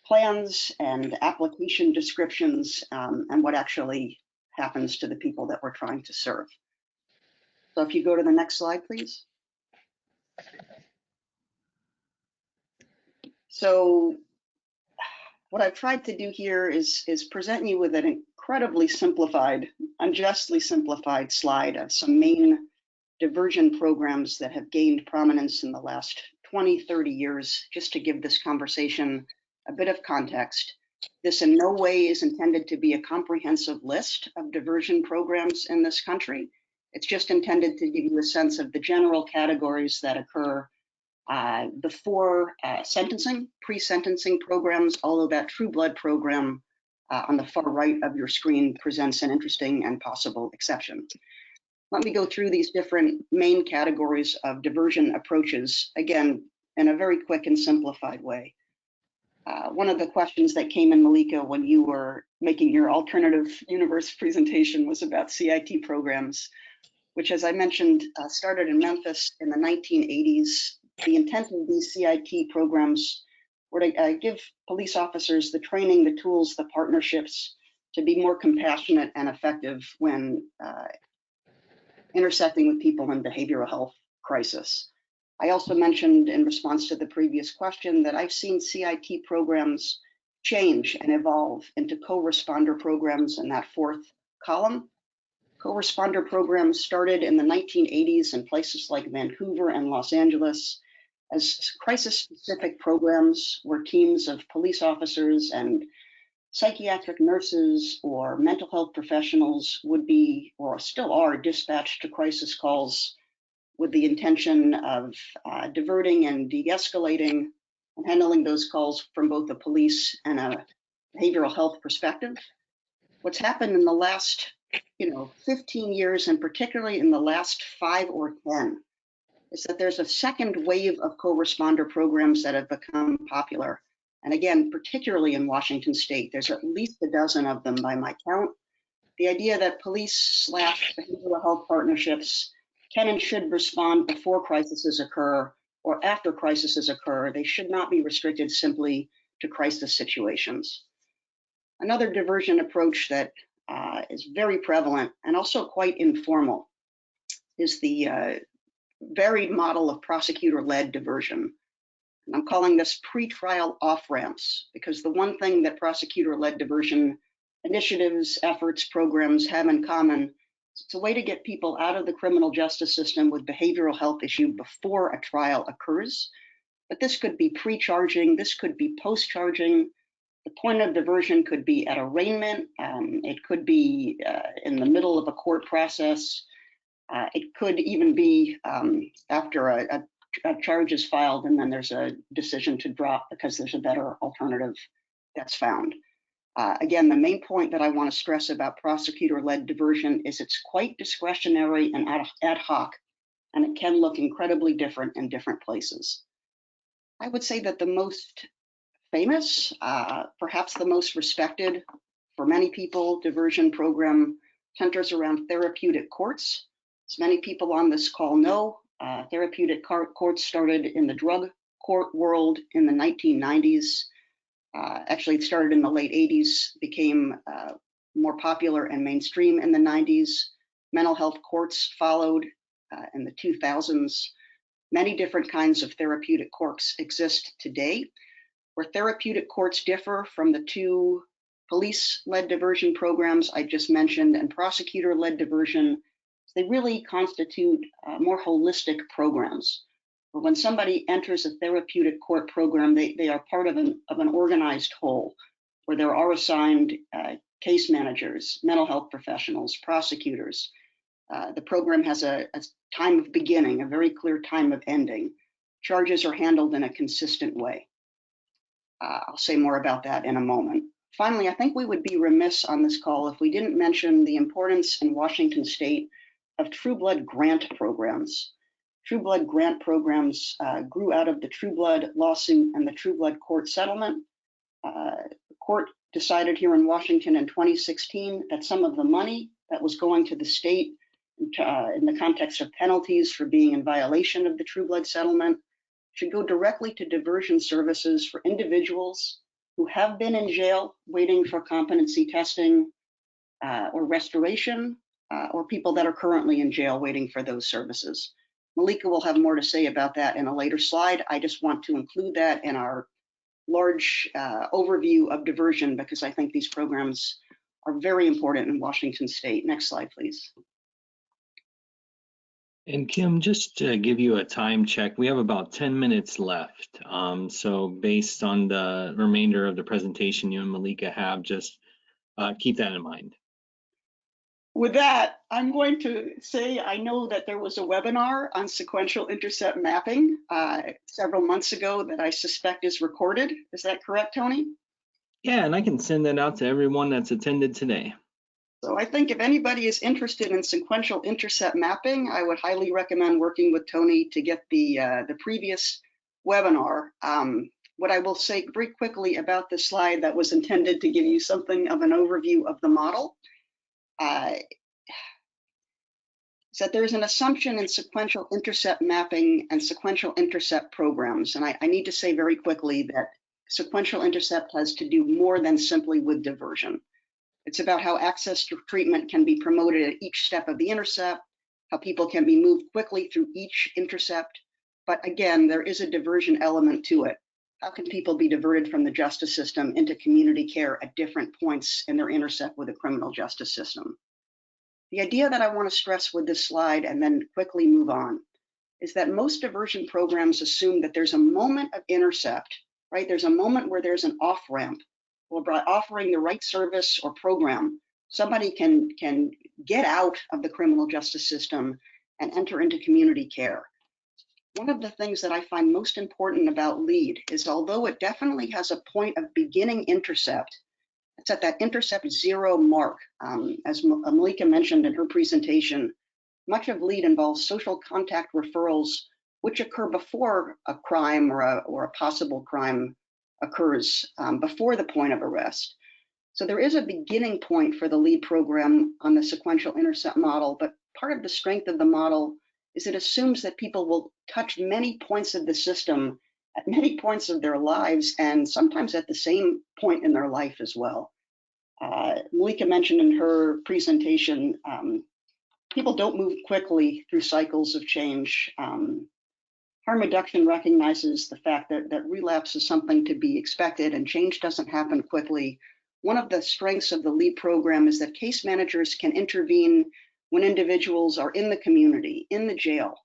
plans and application descriptions and what actually happens to the people that we're trying to serve. So if you go to the next slide, please. So what I've tried to do here is present you with an incredibly simplified, unjustly simplified slide of some main diversion programs that have gained prominence in the last 20, 30 years, just to give this conversation a bit of context. This in no way is intended to be a comprehensive list of diversion programs in this country. It's just intended to give you a sense of the general categories that occur before sentencing, pre-sentencing programs, although that Trueblood program on the far right of your screen presents an interesting and possible exception. Let me go through these different main categories of diversion approaches, again, in a very quick and simplified way. One of the questions that came in, Malika, when you were making your alternative universe presentation was about CIT programs, which, as I mentioned, started in Memphis in the 1980s. The intent of these CIT programs were to give police officers the training, the tools, the partnerships to be more compassionate and effective when intersecting with people in behavioral health crisis. I also mentioned in response to the previous question that I've seen CIT programs change and evolve into co-responder programs in that fourth column. Co-responder programs started in the 1980s in places like Vancouver and Los Angeles as crisis-specific programs where teams of police officers and psychiatric nurses or mental health professionals would be, or still are, dispatched to crisis calls with the intention of diverting and de-escalating and handling those calls from both the police and a behavioral health perspective. What's happened in the last 15 years, and particularly in the last 5 or 10, is that there's a second wave of co-responder programs that have become popular. And again, particularly in Washington State, there's at least a dozen of them by my count. The idea that police/behavioral health partnerships can and should respond before crises occur or after crises occur. They should not be restricted simply to crisis situations. Another diversion approach that is very prevalent and also quite informal is the varied model of prosecutor-led diversion. And I'm calling this pretrial off-ramps, because the one thing that prosecutor-led diversion initiatives, efforts, programs have in common, it's a way to get people out of the criminal justice system with behavioral health issue before a trial occurs. But this could be pre-charging, this could be post-charging. The point of diversion could be at arraignment, it could be in the middle of a court process, it could even be after a charge is filed and then there's a decision to drop because there's a better alternative that's found. Again, the main point that I want to stress about prosecutor-led diversion is it's quite discretionary and ad hoc, and it can look incredibly different in different places. I would say that the most famous, perhaps the most respected for many people, diversion program centers around therapeutic courts. As many people on this call know, therapeutic courts started in the drug court world in the 1990s. Actually, it started in the late 80s, became more popular and mainstream in the 90s. Mental health courts followed in the 2000s. Many different kinds of therapeutic courts exist today. Where therapeutic courts differ from the two police-led diversion programs I just mentioned and prosecutor-led diversion, they really constitute more holistic programs. But when somebody enters a therapeutic court program, they are part of an organized whole, where there are assigned case managers, mental health professionals, prosecutors. The program has a time of beginning, a very clear time of ending. Charges are handled in a consistent way. I'll say more about that in a moment. Finally, I think we would be remiss on this call if we didn't mention the importance in Washington State of Trueblood grant programs. Trueblood grant programs grew out of the Trueblood lawsuit and the Trueblood court settlement. The court decided here in Washington in 2016 that some of the money that was going to the state in the context of penalties for being in violation of the Trueblood settlement should go directly to diversion services for individuals who have been in jail waiting for competency testing or restoration, or people that are currently in jail waiting for those services. Malika will have more to say about that in a later slide. I just want to include that in our large overview of diversion because I think these programs are very important in Washington State. Next slide, please. And Kim, just to give you a time check, we have about 10 minutes left. So based on the remainder of the presentation you and Malika have, just keep that in mind. With that, I'm going to say I know that there was a webinar on sequential intercept mapping several months ago that I suspect is recorded. Is that correct, Tony? Yeah, and I can send that out to everyone that's attended today. So I think if anybody is interested in sequential intercept mapping, I would highly recommend working with Tony to get the previous webinar. What I will say very quickly about this slide that was intended to give you something of an overview of the model is that there's an assumption in sequential intercept mapping and sequential intercept programs. And I need to say very quickly that sequential intercept has to do more than simply with diversion. It's about how access to treatment can be promoted at each step of the intercept, how people can be moved quickly through each intercept. But again, there is a diversion element to it. How can people be diverted from the justice system into community care at different points in their intercept with the criminal justice system? The idea that I want to stress with this slide and then quickly move on is that most diversion programs assume that there's a moment of intercept, right? There's a moment where there's an off-ramp or by offering the right service or program, somebody can get out of the criminal justice system and enter into community care. One of the things that I find most important about LEAD is, although it definitely has a point of beginning intercept, it's at that intercept 0 mark. As Malika mentioned in her presentation, much of LEAD involves social contact referrals, which occur before a crime or a possible crime occurs, before the point of arrest. So there is a beginning point for the LEAD program on the sequential intercept model, but part of the strength of the model is it assumes that people will touch many points of the system at many points of their lives, and sometimes at the same point in their life as well. Malika mentioned in her presentation, people don't move quickly through cycles of change. Harm reduction recognizes the fact that relapse is something to be expected and change doesn't happen quickly. One of the strengths of the LEAD program is that case managers can intervene when individuals are in the community, in the jail,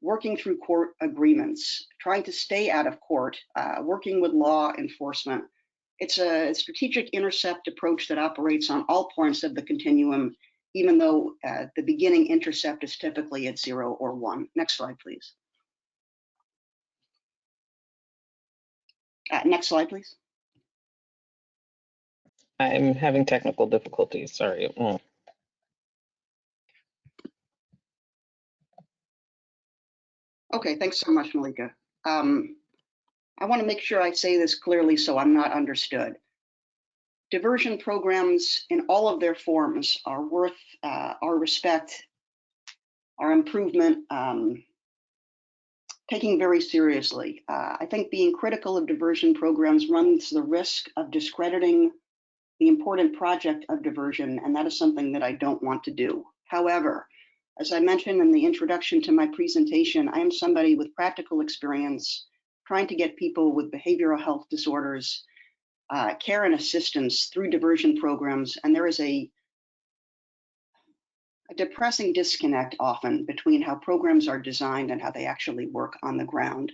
working through court agreements, trying to stay out of court, working with law enforcement. It's a strategic intercept approach that operates on all points of the continuum, even though the beginning intercept is typically at 0 or 1. Next slide, please. Next slide, please. I'm having technical difficulties, sorry. Okay, thanks so much, Malika. I want to make sure I say this clearly so I'm not understood. Diversion programs in all of their forms are worth our respect, our improvement, taking very seriously. I think being critical of diversion programs runs the risk of discrediting the important project of diversion, and that is something that I don't want to do. However, as I mentioned in the introduction to my presentation, I am somebody with practical experience trying to get people with behavioral health disorders care and assistance through diversion programs, and there is a depressing disconnect often between how programs are designed and how they actually work on the ground.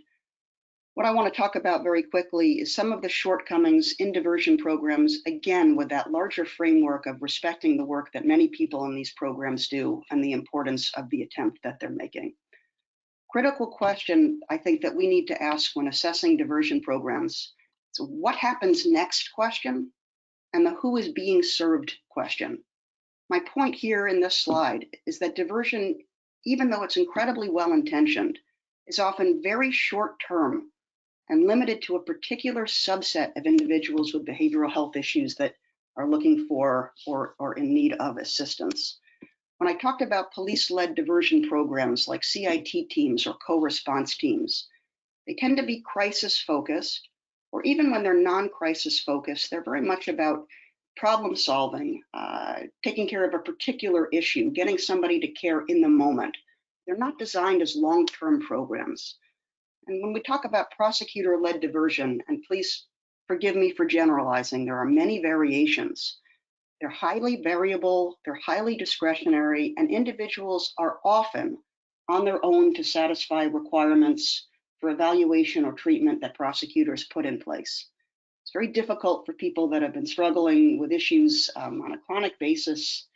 What I want to talk about very quickly is some of the shortcomings in diversion programs, again, with that larger framework of respecting the work that many people in these programs do and the importance of the attempt that they're making. Critical question I think that we need to ask when assessing diversion programs is what happens next question and the who is being served question. My point here in this slide is that diversion, even though it's incredibly well-intentioned, is often very short-term and limited to a particular subset of individuals with behavioral health issues that are looking for or in need of assistance. When I talked about police-led diversion programs like CIT teams or co-response teams, they tend to be crisis-focused, or even when they're non-crisis focused, they're very much about problem solving, taking care of a particular issue, getting somebody to care in the moment. They're not designed as long-term programs. And when we talk about prosecutor-led diversion, and please forgive me for generalizing, there are many variations. They're highly variable, they're highly discretionary, and individuals are often on their own to satisfy requirements for evaluation or treatment that prosecutors put in place. It's very difficult for people that have been struggling with issues on a chronic basis,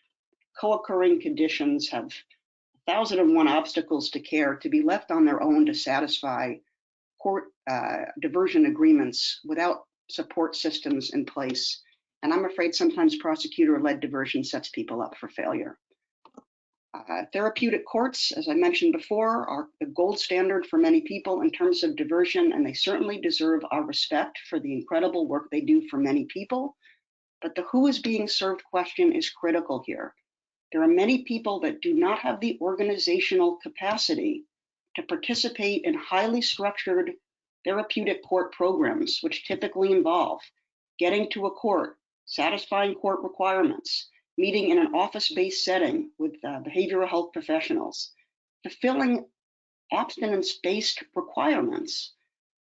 co-occurring conditions, have 1,001 obstacles to care, to be left on their own to satisfy court diversion agreements without support systems in place. And I'm afraid sometimes prosecutor-led diversion sets people up for failure. Therapeutic courts, as I mentioned before, are the gold standard for many people in terms of diversion, and they certainly deserve our respect for the incredible work they do for many people. But the who is being served question is critical here. There are many people that do not have the organizational capacity to participate in highly structured therapeutic court programs, which typically involve getting to a court, satisfying court requirements, meeting in an office-based setting with behavioral health professionals, fulfilling abstinence-based requirements.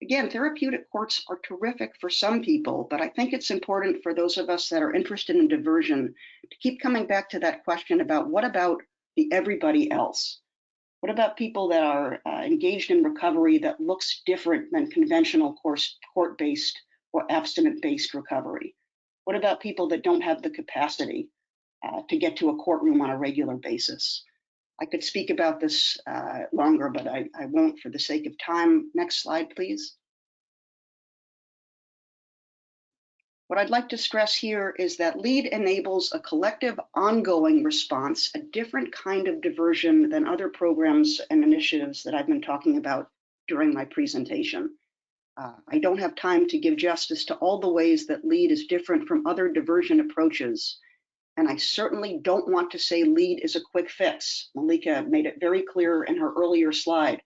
Again, therapeutic courts are terrific for some people, but I think it's important for those of us that are interested in diversion to keep coming back to that question about what about the everybody else? What about people that are engaged in recovery that looks different than conventional court-based or abstinent-based recovery? What about people that don't have the capacity to get to a courtroom on a regular basis? I could speak about this longer, but I won't for the sake of time. Next slide, please. What I'd like to stress here is that LEAD enables a collective ongoing response, a different kind of diversion than other programs and initiatives that I've been talking about during my presentation. I don't have time to give justice to all the ways that LEAD is different from other diversion approaches. And I certainly don't want to say LEAD is a quick fix. Malika made it very clear in her earlier slide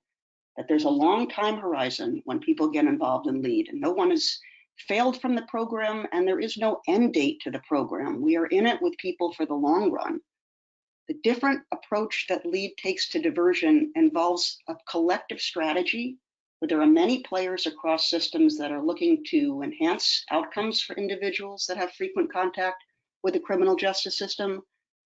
that there's a long time horizon when people get involved in LEAD, and no one has failed from the program, and there is no end date to the program. We are in it with people for the long run. The different approach that LEAD takes to diversion involves a collective strategy where there are many players across systems that are looking to enhance outcomes for individuals that have frequent contact with the criminal justice system.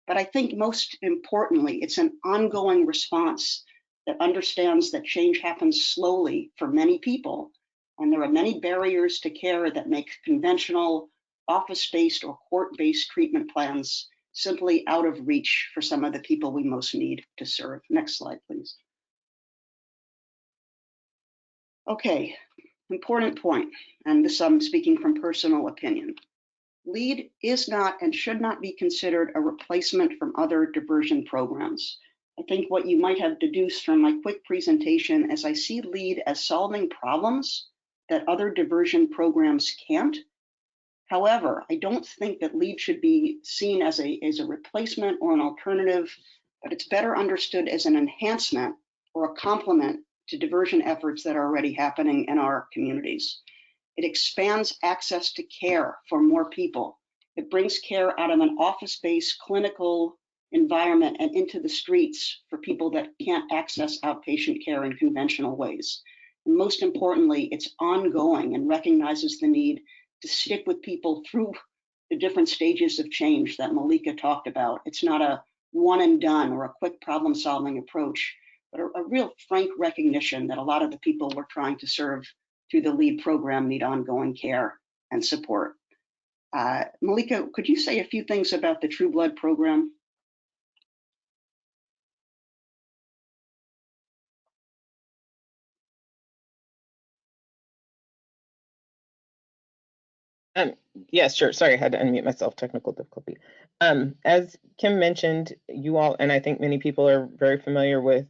But I think most importantly, it's an ongoing response that understands that change happens slowly for many people. And there are many barriers to care that make conventional office-based or court-based treatment plans simply out of reach for some of the people we most need to serve. Next slide, please. Okay, important point, and this I'm speaking from personal opinion. LEAD is not and should not be considered a replacement from other diversion programs. I think what you might have deduced from my quick presentation is I see LEAD as solving problems that other diversion programs can't. However, I don't think that LEAD should be seen as a replacement or an alternative, but it's better understood as an enhancement or a complement to diversion efforts that are already happening in our communities. It expands access to care for more people. It brings care out of an office-based clinical environment and into the streets for people that can't access outpatient care in conventional ways. And most importantly, it's ongoing and recognizes the need to stick with people through the different stages of change that Malika talked about. It's not a one and done or a quick problem solving approach, but a real frank recognition that a lot of the people we're trying to serve through the LEAD program need ongoing care and support. Malika, could you say a few things about the Trueblood program? Yes, sure. Sorry, I had to unmute myself, technical difficulty. As Kim mentioned, you all, and I think many people are very familiar with,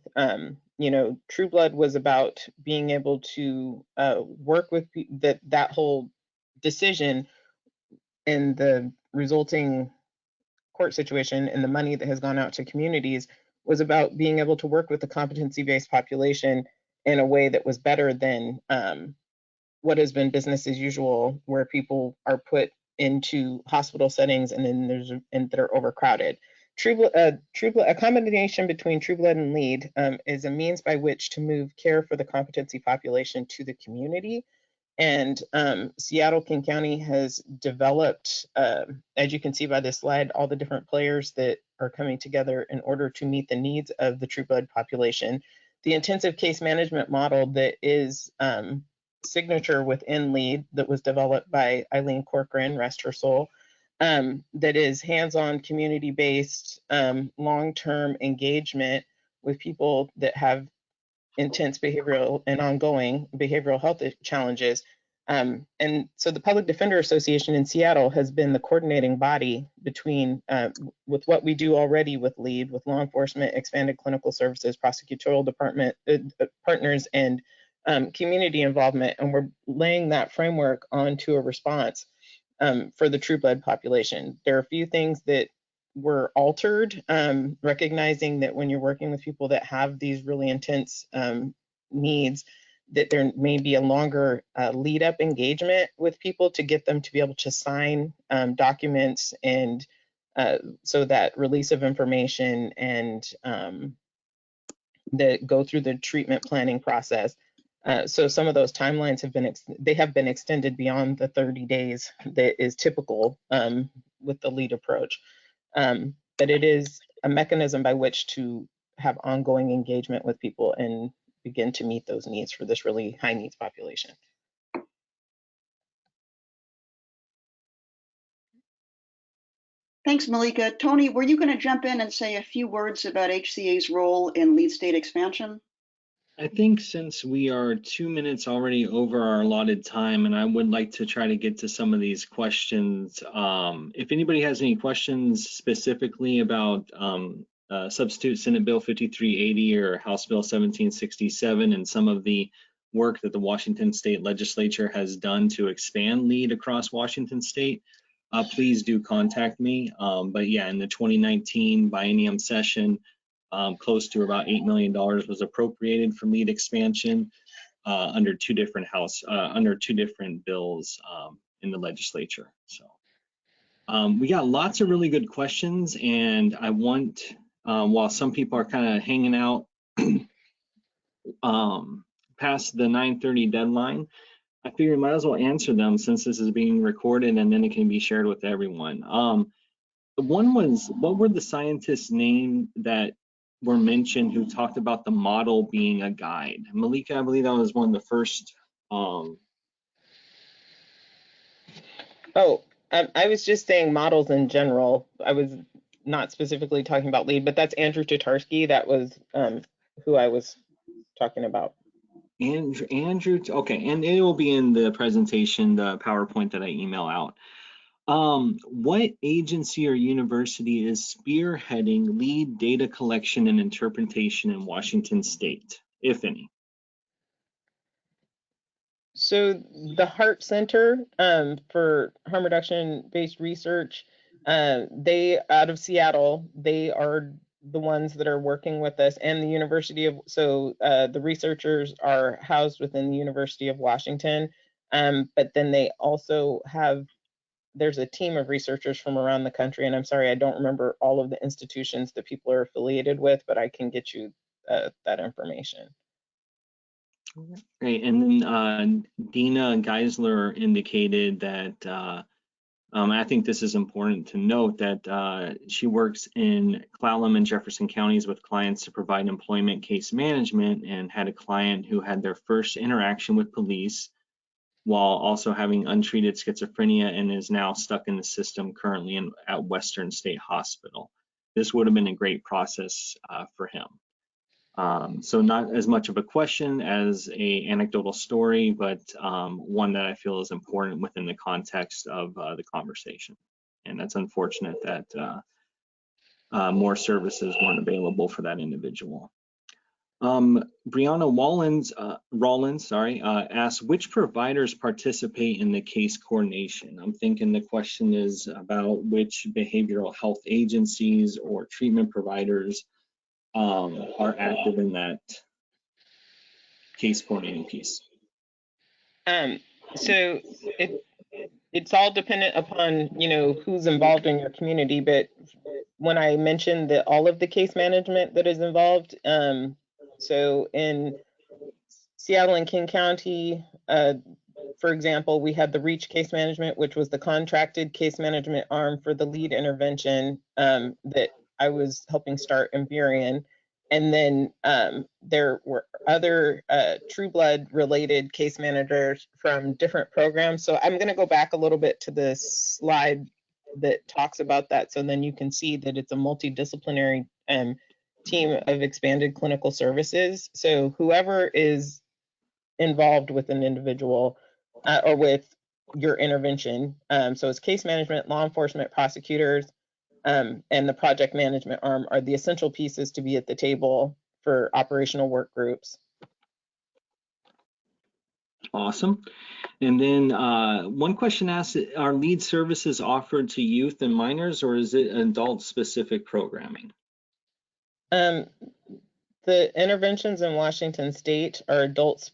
Trueblood was about being able to work with that whole decision and the resulting court situation and the money that has gone out to communities was about being able to work with the competency-based population in a way that was better than what has been business as usual, where people are put into hospital settings and then they're overcrowded. A combination between Trueblood and LEAD is a means by which to move care for the competency population to the community. And Seattle King County has developed, as you can see by this slide, all the different players that are coming together in order to meet the needs of the Trueblood population. The intensive case management model that is signature within LEAD that was developed by Eileen Corcoran, rest her soul, that is hands-on, community-based, long-term engagement with people that have intense behavioral and ongoing behavioral health challenges. And so the Public Defender Association in Seattle has been the coordinating body between with what we do already with LEAD, with law enforcement, expanded clinical services, prosecutorial department partners, and community involvement. And we're laying that framework onto a response for the Trueblood population. There are a few things that were altered, recognizing that when you're working with people that have these really intense needs, that there may be a longer lead up engagement with people to get them to be able to sign documents and so that release of information and that go through the treatment planning process. So some of those timelines have been extended beyond the 30 days that is typical with the LEAD approach. But it is a mechanism by which to have ongoing engagement with people and begin to meet those needs for this really high needs population. Thanks, Malika. Tony, were you going to jump in and say a few words about HCA's role in lead state expansion? I think since we are 2 minutes already over our allotted time, and I would like to try to get to some of these questions. If anybody has any questions specifically about Substitute Senate Bill 5380 or House Bill 1767 and some of the work that the Washington State Legislature has done to expand LEAD across Washington State, please do contact me. But yeah, in the 2019 biennium session, close to about $8 million was appropriated for LEAD expansion under two different bills in the legislature. So we got lots of really good questions, and I want, while some people are kind of hanging out past the 9:30 deadline, I figure we might as well answer them since this is being recorded and then it can be shared with everyone. One was, what were the scientists' name that were mentioned who talked about the model being a guide? Malika, I believe that was one of the first. I was just saying models in general. I was not specifically talking about LEAD, but that's Andrew Tatarski. That was who I was talking about. Andrew, okay, and it will be in the presentation, the PowerPoint that I email out. What agency or university is spearheading LEAD data collection and interpretation in Washington State, if any? So the Heart Center for Harm Reduction-based research, they out of Seattle, they are the ones that are working with us, and the University of, so the researchers are housed within the University of Washington, but then they also have, there's a team of researchers from around the country, and I'm sorry, I don't remember all of the institutions that people are affiliated with, but I can get you that information. Great, and then Dina Geisler indicated that, I think this is important to note, that she works in Clallam and Jefferson counties with clients to provide employment case management, and had a client who had their first interaction with police while also having untreated schizophrenia and is now stuck in the system currently at Western State Hospital. This would have been a great process for him. So not as much of a question as a anecdotal story, but one that I feel is important within the context of the conversation. And that's unfortunate that more services weren't available for that individual. Brianna Rollins asks, which providers participate in the case coordination? I'm thinking the question is about which behavioral health agencies or treatment providers are active in that case coordinating piece. So it's all dependent upon, you know, who's involved in your community. But when I mentioned that all of the case management that is involved, so in Seattle and King County, for example, we had the REACH case management, which was the contracted case management arm for the lead intervention that I was helping start in Burien. And then there were other Trueblood related case managers from different programs. So I'm going to go back a little bit to the slide that talks about that, so then you can see that it's a multidisciplinary team of expanded clinical services. So whoever is involved with an individual or with your intervention, so it's case management, law enforcement, prosecutors, and the project management arm are the essential pieces to be at the table for operational work groups. Awesome. And then one question asks, are LEAD services offered to youth and minors, or is it adult specific programming? The interventions in Washington State are adult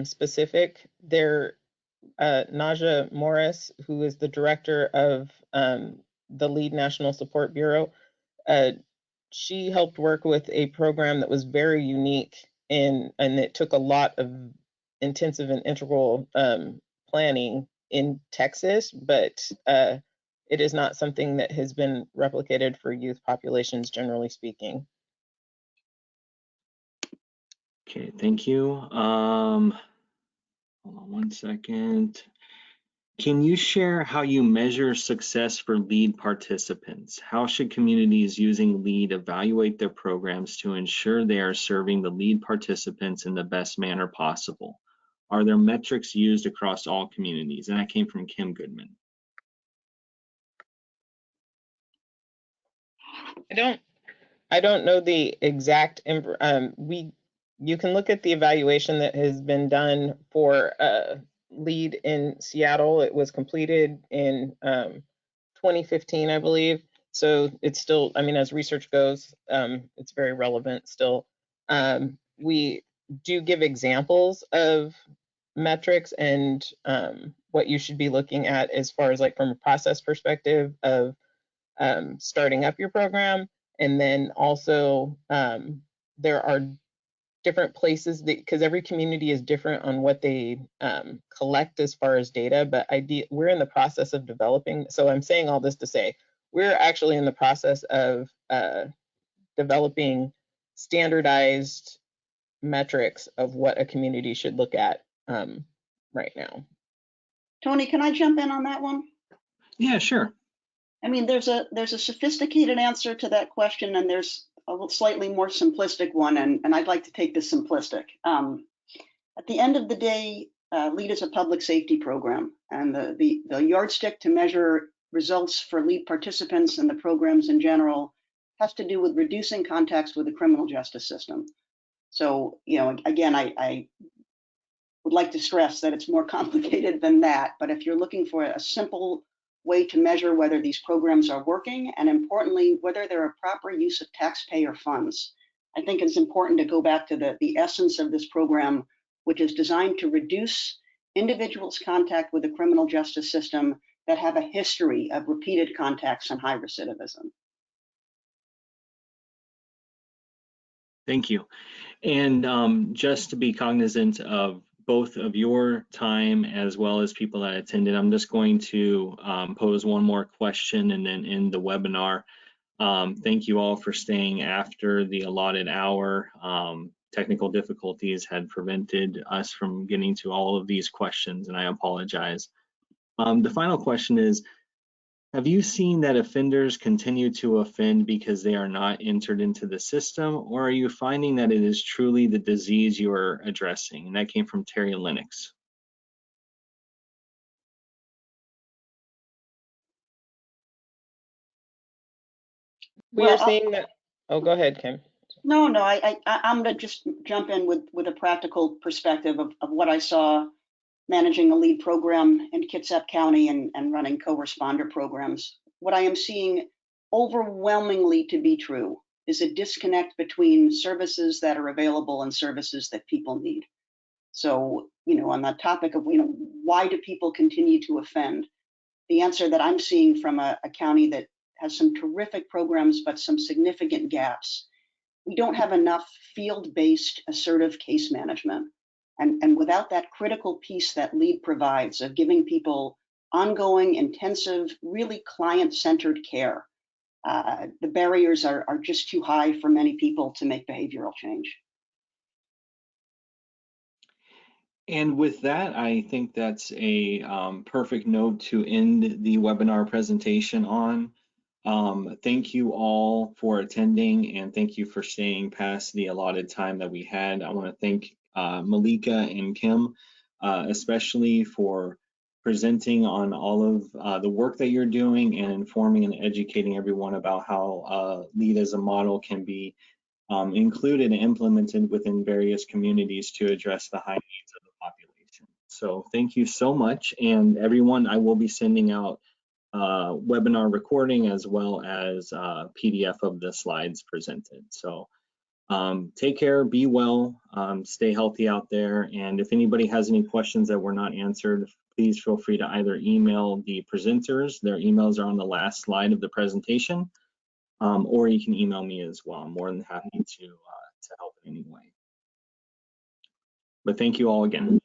specific. They're Naja Morris, who is the director of the LEAD National Support Bureau. She helped work with a program that was very unique and it took a lot of intensive and integral planning in Texas, but it is not something that has been replicated for youth populations, generally speaking. Okay, thank you. Hold on one second. Can you share how you measure success for LEAD participants? How should communities using LEAD evaluate their programs to ensure they are serving the LEAD participants in the best manner possible? Are there metrics used across all communities? And that came from Kim Goodman. I don't know the exact, you can look at the evaluation that has been done for LEAD in Seattle. It was completed in 2015, I believe. So it's still, I mean, as research goes, it's very relevant still. We do give examples of metrics and what you should be looking at as far as like from a process perspective of starting up your program. And then also there are different places that, because every community is different on what they collect as far as data, but we're in the process of developing. So I'm saying all this to say, we're actually in the process of developing standardized metrics of what a community should look at right now. Tony, can I jump in on that one? Yeah, sure. I mean, there's a sophisticated answer to that question, and there's a slightly more simplistic one, and I'd like to take the simplistic. At the end of the day, LEAD is a public safety program, and the yardstick to measure results for LEAD participants and the programs in general has to do with reducing contacts with the criminal justice system. So, you know, again, I would like to stress that it's more complicated than that, but if you're looking for a simple way to measure whether these programs are working, and importantly, whether they're a proper use of taxpayer funds, I think it's important to go back to the essence of this program, which is designed to reduce individuals' contact with the criminal justice system that have a history of repeated contacts and high recidivism. Thank you. And just to be cognizant of both of your time as well as people that attended, I'm just going to pose one more question and then end the webinar. Thank you all for staying after the allotted hour. Technical difficulties had prevented us from getting to all of these questions, and I apologize. The final question is, have you seen that offenders continue to offend because they are not entered into the system, or are you finding that it is truly the disease you are addressing? And that came from Terry Lennox. We are seeing that. Oh, go ahead, Kim. No, I'm going to just jump in with a practical perspective of what I saw managing a LEAD program in Kitsap County and running co-responder programs. What I am seeing overwhelmingly to be true is a disconnect between services that are available and services that people need. So, you know, on the topic of, you know, why do people continue to offend? The answer that I'm seeing from a county that has some terrific programs, but some significant gaps. We don't have enough field-based assertive case management. And without that critical piece that LEAD provides of giving people ongoing, intensive, really client-centered care, the barriers are just too high for many people to make behavioral change. And with that, I think that's a perfect note to end the webinar presentation on. Thank you all for attending, and thank you for staying past the allotted time that we had. I want to thank Malika and Kim, especially for presenting on all of the work that you're doing and informing and educating everyone about how LEAD as a model can be included and implemented within various communities to address the high needs of the population. So thank you so much. And everyone, I will be sending out webinar recording as well as PDF of the slides presented. So take care, be well, stay healthy out there. And if anybody has any questions that were not answered, please feel free to either email the presenters. Their emails are on the last slide of the presentation, or you can email me as well. I'm more than happy to help in any way. But thank you all again.